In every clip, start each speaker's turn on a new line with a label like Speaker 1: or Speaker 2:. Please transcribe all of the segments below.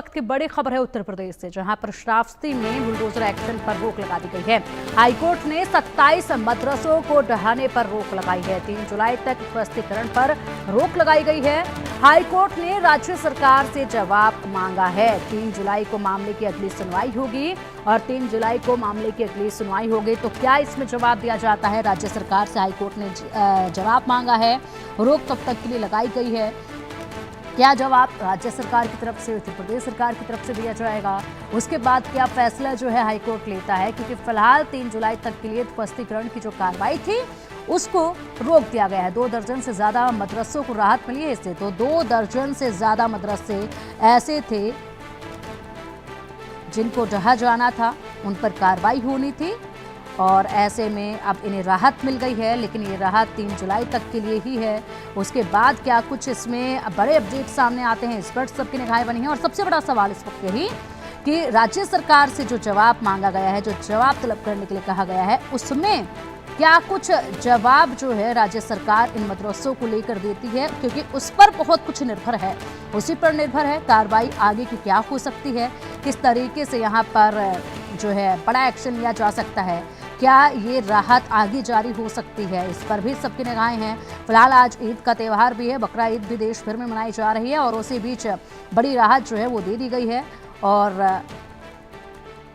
Speaker 1: वक्त की बड़ी खबर है उत्तर प्रदेश से, जहां पर श्रावस्ती में बुलडोजर एक्शन पर रोक लगा दी गई है। हाईकोर्ट ने 27 मदरसों को ढहाने पर रोक लगाई है। 3 जुलाई तक स्पष्टीकरण पर रोक लगाई गई है। हाईकोर्ट ने राज्य सरकार से जवाब मांगा है। 3 जुलाई को मामले की अगली सुनवाई होगी और 3 जुलाई को मामले की अगली सुनवाई होगी तो क्या इसमें जवाब दिया जाता है? राज्य सरकार से हाईकोर्ट ने जवाब मांगा है। रोक कब तक के लिए लगाई गई है? क्या जवाब राज्य सरकार की तरफ से, उत्तर प्रदेश सरकार की तरफ से दिया जाएगा? उसके बाद क्या फैसला जो है हाईकोर्ट लेता है? क्योंकि फिलहाल 3 जुलाई तक के लिए स्पष्टीकरण की जो कार्रवाई थी उसको रोक दिया गया है। 2 दर्जन से ज्यादा मदरसों को राहत मिली है इससे। तो 2 दर्जन से ज्यादा मदरसे ऐसे थे जिनको ढहा जाना था, उन पर कार्रवाई होनी थी और ऐसे में अब इन्हें राहत मिल गई है। लेकिन ये राहत 3 जुलाई तक के लिए ही है। उसके बाद क्या कुछ इसमें बड़े अपडेट सामने आते हैं, इस पर सबकी निगाहें बनी हैं। और सबसे बड़ा सवाल इस वक्त यही कि राज्य सरकार से जो जवाब मांगा गया है, जो जवाब तलब करने के लिए कहा गया है, उसमें क्या कुछ जवाब जो है राज्य सरकार इन मदरसों को लेकर देती है? क्योंकि उस पर बहुत कुछ निर्भर है, उसी पर निर्भर है कार्रवाई आगे की क्या हो सकती है, किस तरीके से यहाँ पर जो है बड़ा एक्शन लिया जा सकता है, क्या ये राहत आगे जारी हो सकती है, इस पर भी सबकी निगाहें हैं। फिलहाल आज ईद का त्यौहार भी है, बकरा ईद भी देश भर में मनाई जा रही है और उसी बीच बड़ी राहत जो है वो दे दी गई है। और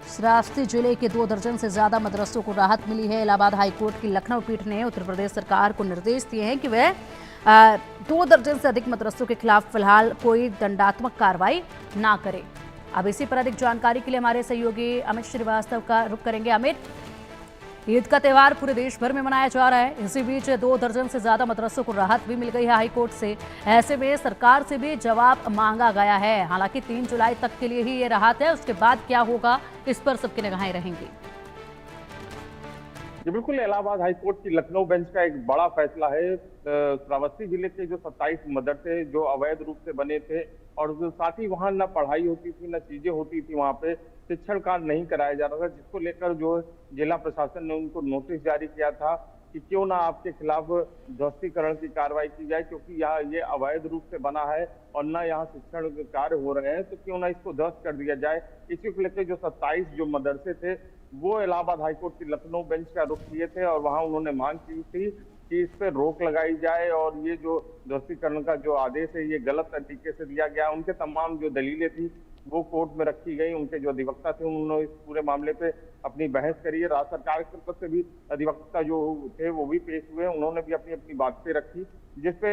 Speaker 1: श्रावस्ती जिले के 2 दर्जन से ज्यादा मदरसों को राहत मिली है। इलाहाबाद हाईकोर्ट की लखनऊ पीठ ने उत्तर प्रदेश सरकार को निर्देश दिए हैं कि वह 2 दर्जन से अधिक मदरसों के खिलाफ फिलहाल कोई दंडात्मक कार्रवाई ना करे। अब इसी पर अधिक जानकारी के लिए हमारे सहयोगी अमित श्रीवास्तव का रुख करेंगे। अमित, ईद का त्यौहार पूरे देश भर में मनाया जा रहा है, इसी बीच 2 दर्जन से ज्यादा मदरसों को राहत भी मिल गई है हाईकोर्ट से। ऐसे में सरकार से भी जवाब मांगा गया है। हालांकि 3 जुलाई तक के लिए ही ये राहत है, उसके बाद क्या होगा इस पर सबकी निगाहें रहेंगी।
Speaker 2: जी बिल्कुल, इलाहाबाद हाईकोर्ट की लखनऊ बेंच का एक बड़ा फैसला है। श्रावस्ती जिले के जो 27 मदरसे जो अवैध रूप से बने थे और साथ ही वहां न पढ़ाई होती थी न चीजें होती थी, वहां पे शिक्षण कार्य नहीं कराया जा रहा था, जिसको लेकर जो जिला प्रशासन ने उनको नोटिस जारी किया था कि क्यों ना आपके खिलाफ ध्वस्तीकरण की कार्रवाई की जाए, क्योंकि यहाँ ये अवैध रूप से बना है और न यहाँ शिक्षण कार्य हो रहे हैं, तो क्यों ना इसको ध्वस्त कर दिया जाए। इसी को लेकर जो 27 जो मदरसे थे वो इलाहाबाद हाईकोर्ट की लखनऊ बेंच का रुख किए थे और वहां उन्होंने मांग की थी कि इस पर रोक लगाई जाए और ये जो ध्वस्तीकरण का जो आदेश है ये गलत तरीके से दिया गया। उनके तमाम जो दलीलें थी वो कोर्ट में रखी गई। उनके जो अधिवक्ता थे उन्होंने इस पूरे मामले पे अपनी बहस करी है। राज्य सरकार की तरफ से भी अधिवक्ता जो थे वो भी पेश हुए, उन्होंने भी अपनी अपनी बातें रखी, जिसपे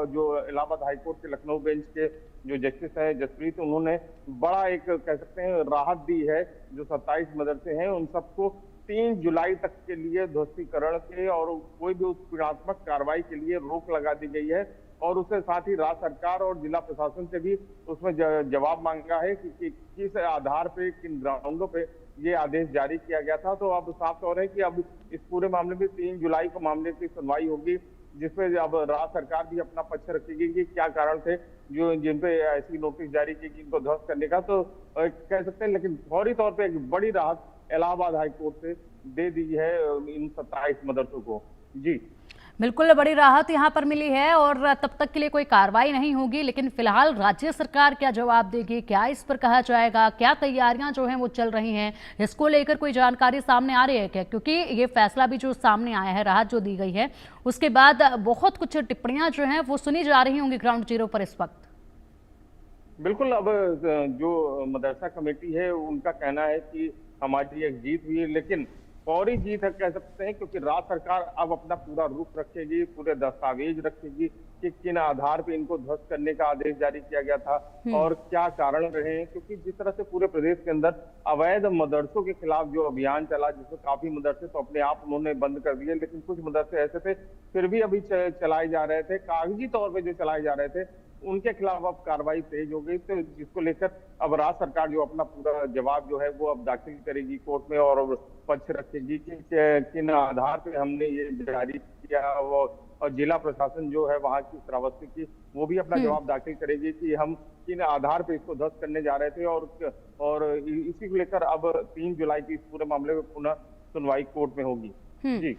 Speaker 2: जो इलाहाबाद हाईकोर्ट के लखनऊ बेंच के जो जस्टिस है जसप्रीत, उन्होंने बड़ा एक कह सकते हैं राहत दी है। जो 27 मदरसे हैं उन सबको 3 जुलाई तक के लिए ध्वस्तीकरण के और कोई भी उत्पीड़नात्मक कार्रवाई के लिए रोक लगा दी गई है और उसके साथ ही राज्य सरकार और जिला प्रशासन से भी उसमें जवाब मांगा है कि किस आधार पे, किन ग्राउंडों पे ये आदेश जारी किया गया था। तो अब साफ तौर है कि अब इस पूरे मामले में 3 जुलाई को मामले की सुनवाई होगी, जिसपे अब राज्य सरकार भी अपना पक्ष रखेगी कि क्या कारण थे जो जिनपे ऐसी नोटिस जारी की कि इनको ध्वस्त करने का, तो कह सकते हैं। लेकिन फौरी तौर पे एक बड़ी राहत इलाहाबाद हाईकोर्ट से दे दी है इन 27 मदरसों को। जी
Speaker 1: बिल्कुल, बड़ी राहत यहाँ पर मिली है और तब तक के लिए कोई कार्रवाई नहीं होगी। लेकिन फिलहाल राज्य सरकार क्या जवाब देगी, क्या इस पर कहा जाएगा, क्या तैयारियां जो हैं वो चल रही हैं, इसको लेकर कोई जानकारी सामने आ रही है क्या? क्योंकि ये फैसला भी जो सामने आया है, राहत जो दी गई है, उसके बाद बहुत कुछ टिप्पणियां जो हैं वो सुनी जा रही होंगी ग्राउंड जीरो पर इस वक्त।
Speaker 2: बिल्कुल, अब जो मदरसा कमेटी है उनका कहना है कि हमारी एक जीत हुई है, लेकिन फौरी जीत है कह सकते हैं, क्योंकि राज्य सरकार अब अपना पूरा रुख रखेगी, पूरे दस्तावेज रखेगी कि किन आधार पे इनको ध्वस्त करने का आदेश जारी किया गया था और क्या कारण रहे हैं। क्योंकि जिस तरह से पूरे प्रदेश के अंदर अवैध मदरसों के खिलाफ जो अभियान चला, जिसमें काफी मदरसे तो अपने आप उन्होंने बंद कर दिए, लेकिन कुछ मदरसे ऐसे थे फिर भी अभी चलाए जा रहे थे, कागजी तौर पर जो चलाए जा रहे थे, उनके खिलाफ अब कार्रवाई तेज हो गई। तो जिसको लेकर अब राज्य सरकार जो अपना पूरा जवाब जो है वो अब दाखिल करेगी कोर्ट में और पक्ष रखेगी कि किन आधार पे हमने ये जारी किया। और जिला प्रशासन जो है वहां की श्रावस्ती की, वो भी अपना जवाब दाखिल करेगी कि हम किन आधार पे इसको ध्वस्त करने जा रहे थे और इसी को लेकर अब 3 जुलाई की इस पूरे मामले में पुनः सुनवाई कोर्ट में होगी। जी